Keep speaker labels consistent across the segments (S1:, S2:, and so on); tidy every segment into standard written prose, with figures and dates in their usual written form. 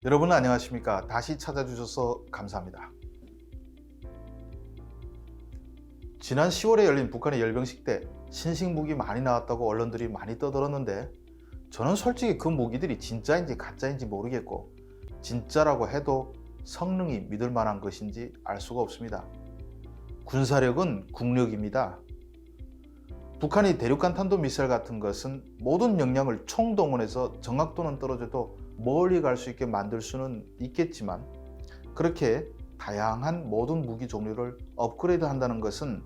S1: 여러분 안녕하십니까? 다시 찾아주셔서 감사합니다. 지난 10월에 열린 북한의 열병식 때 신식 무기 많이 나왔다고 언론들이 많이 떠들었는데 저는 솔직히 그 무기들이 진짜인지 가짜인지 모르겠고 진짜라고 해도 성능이 믿을 만한 것인지 알 수가 없습니다. 군사력은 국력입니다. 북한이 대륙간 탄도미사일 같은 것은 모든 역량을 총동원해서 정확도는 떨어져도 멀리 갈 수 있게 만들 수는 있겠지만 그렇게 다양한 모든 무기 종류를 업그레이드 한다는 것은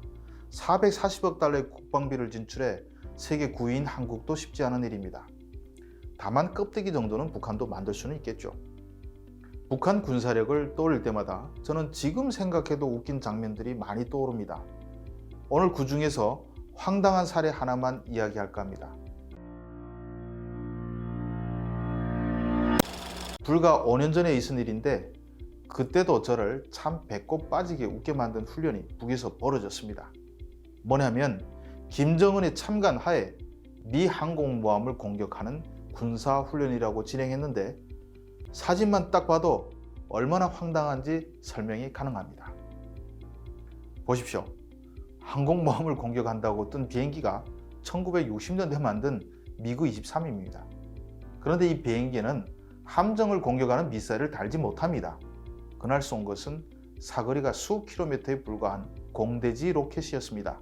S1: 440억 달러의 국방비를 진출해 세계 9위인 한국도 쉽지 않은 일입니다. 다만 껍데기 정도는 북한도 만들 수는 있겠죠. 북한 군사력을 떠올릴 때마다 저는 지금 생각해도 웃긴 장면들이 많이 떠오릅니다. 오늘 그 중에서 황당한 사례 하나만 이야기할까 합니다. 불과 5년 전에 있은 일인데 그때도 저를 참 배꼽 빠지게 웃게 만든 훈련이 북에서 벌어졌습니다. 뭐냐면 김정은의 참관 하에 미 항공모함을 공격하는 군사훈련이라고 진행했는데 사진만 딱 봐도 얼마나 황당한지 설명이 가능합니다. 보십시오. 항공모함을 공격한다고 뜬 비행기가 1960년대 만든 미그 23입니다. 그런데 이 비행기는 함정을 공격하는 미사일을 달지 못합니다. 그날 쏜 것은 사거리가 수 킬로미터에 불과한 공대지 로켓이었습니다.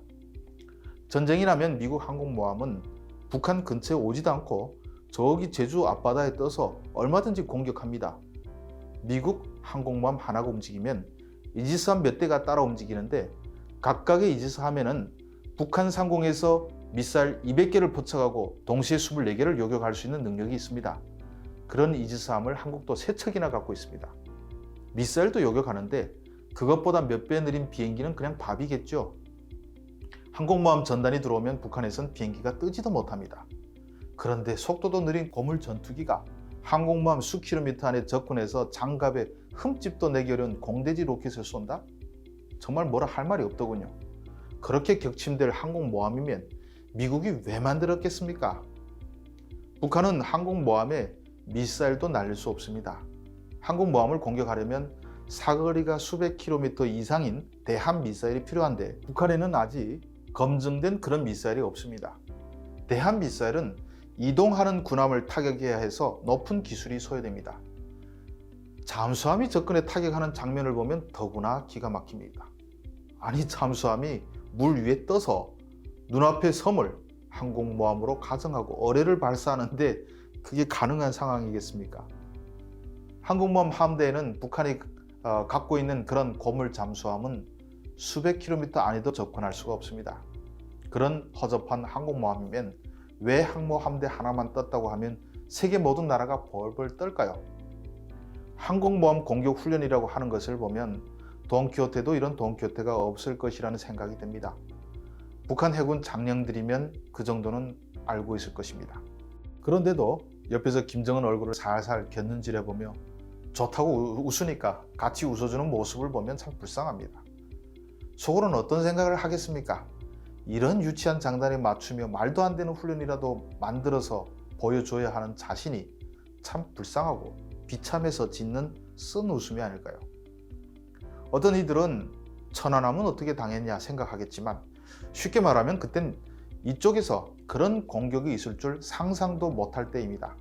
S1: 전쟁이 나면 미국 항공모함은 북한 근처에 오지도 않고 저기 제주 앞바다에 떠서 얼마든지 공격합니다. 미국 항공모함 하나가 움직이면 이지스함 몇 대가 따라 움직이는데 각각의 이지스 함에는 북한 상공에서 미사일 200개를 포착하고 동시에 24개를 요격할 수 있는 능력이 있습니다. 그런 이지스함을 한국도 3척이나 갖고 있습니다. 미사일도 요격하는데 그것보다 몇 배 느린 비행기는 그냥 밥이겠죠. 항공모함 전단이 들어오면 북한에선 비행기가 뜨지도 못합니다. 그런데 속도도 느린 고물 전투기가 항공모함 수 킬로미터 안에 접근해서 장갑에 흠집도 내기 어려운 공대지 로켓을 쏜다? 정말 뭐라 할 말이 없더군요. 그렇게 격침될 항공모함이면 미국이 왜 만들었겠습니까? 북한은 항공모함에 미사일도 날릴 수 없습니다. 항공모함을 공격하려면 사거리가 수백 킬로미터 이상인 대함 미사일이 필요한데 북한에는 아직 검증된 그런 미사일이 없습니다. 대함 미사일은 이동하는 군함을 타격해야 해서 높은 기술이 소요됩니다. 잠수함이 접근해 타격하는 장면을 보면 더구나 기가 막힙니다. 아니 잠수함이 물 위에 떠서 눈앞의 섬을 항공모함으로 가정하고 어뢰를 발사하는데 그게 가능한 상황이겠습니까? 항공모함 함대에는 북한이 갖고 있는 그런 고물 잠수함은 수백 킬로미터 안에도 접근할 수가 없습니다. 그런 허접한 항공모함이면 왜 항모 함대 하나만 떴다고 하면 세계 모든 나라가 벌벌 떨까요? 항공모함 공격 훈련이라고 하는 것을 보면 돈키호테도 이런 돈키호테가 없을 것이라는 생각이 듭니다. 북한 해군 장령들이면 그 정도는 알고 있을 것입니다. 그런데도 옆에서 김정은 얼굴을 살살 곁눈질해보며 좋다고 웃으니까 같이 웃어주는 모습을 보면 참 불쌍합니다. 속으로는 어떤 생각을 하겠습니까? 이런 유치한 장단에 맞추며 말도 안 되는 훈련이라도 만들어서 보여줘야 하는 자신이 참 불쌍하고 비참해서 짓는 쓴 웃음이 아닐까요? 어떤 이들은 천안함은 어떻게 당했냐 생각하겠지만 쉽게 말하면 그땐 이쪽에서 그런 공격이 있을 줄 상상도 못할 때입니다.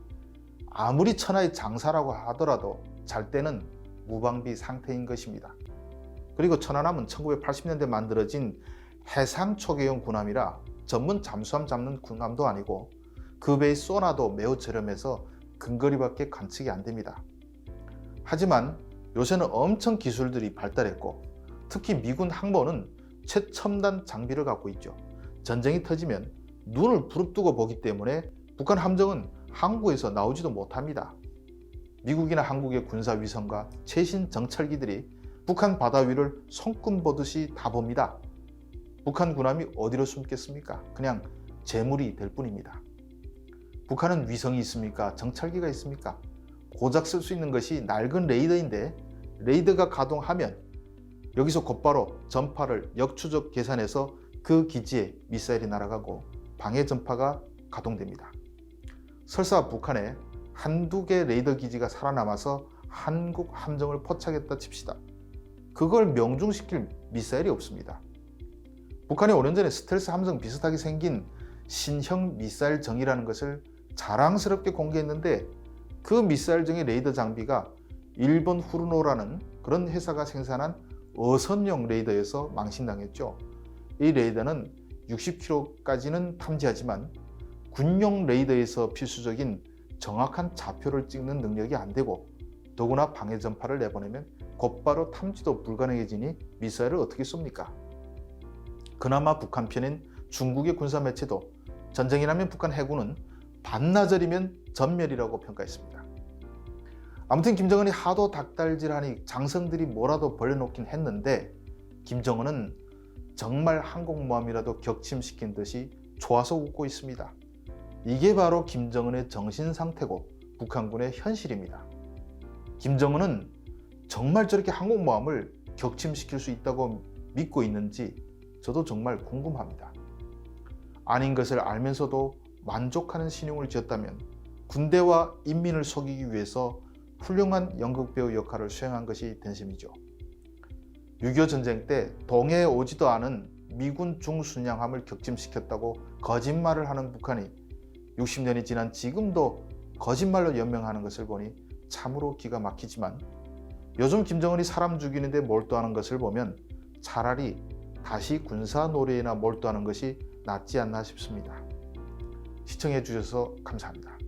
S1: 아무리 천하의 장사라고 하더라도 잘 때는 무방비 상태인 것입니다. 그리고 천안함은 1980년대 만들어진 해상 초계용 군함이라 전문 잠수함 잡는 군함도 아니고 그 배의 소나도 매우 저렴해서 근거리밖에 관측이 안 됩니다. 하지만 요새는 엄청 기술들이 발달했고 특히 미군 항모는 최첨단 장비를 갖고 있죠. 전쟁이 터지면 눈을 부릅뜨고 보기 때문에 북한 함정은 항구에서 나오지도 못합니다. 미국이나 한국의 군사위성과 최신 정찰기들이 북한 바다 위를 손금 보듯이 다 봅니다. 북한 군함이 어디로 숨겠습니까? 그냥 재물이 될 뿐입니다. 북한은 위성이 있습니까? 정찰기가 있습니까? 고작 쓸 수 있는 것이 낡은 레이더인데 레이더가 가동하면 여기서 곧바로 전파를 역추적 계산해서 그 기지에 미사일이 날아가고 방해 전파가 가동됩니다. 설사 북한에 한두 개 레이더 기지가 살아남아서 한국 함정을 포착했다 칩시다. 그걸 명중시킬 미사일이 없습니다. 북한이 5년 전에 스텔스 함정 비슷하게 생긴 신형 미사일정이라는 것을 자랑스럽게 공개했는데 그 미사일정의 레이더 장비가 일본 후르노라는 그런 회사가 생산한 어선용 레이더에서 망신당했죠. 이 레이더는 60km까지는 탐지하지만 군용 레이더에서 필수적인 정확한 좌표를 찍는 능력이 안 되고 더구나 방해 전파를 내보내면 곧바로 탐지도 불가능해지니 미사일을 어떻게 쏩니까? 그나마 북한 편인 중국의 군사 매체도 전쟁이 나면 북한 해군은 반나절이면 전멸이라고 평가했습니다. 아무튼 김정은이 하도 닭달질하니 장성들이 뭐라도 벌려놓긴 했는데 김정은은 정말 항공모함이라도 격침시킨 듯이 좋아서 웃고 있습니다. 이게 바로 김정은의 정신 상태고 북한군의 현실입니다. 김정은은 정말 저렇게 항공모함을 격침시킬 수 있다고 믿고 있는지 저도 정말 궁금합니다. 아닌 것을 알면서도 만족하는 신용을 지었다면 군대와 인민을 속이기 위해서 훌륭한 연극배우 역할을 수행한 것이 된셈이죠. 6.25 전쟁 때 동해에 오지도 않은 미군 중순양함을 격침시켰다고 거짓말을 하는 북한이 60년이 지난 지금도 거짓말로 연명하는 것을 보니 참으로 기가 막히지만 요즘 김정은이 사람 죽이는데 몰두하는 것을 보면 차라리 다시 군사 노래에나 몰두하는 것이 낫지 않나 싶습니다. 시청해 주셔서 감사합니다.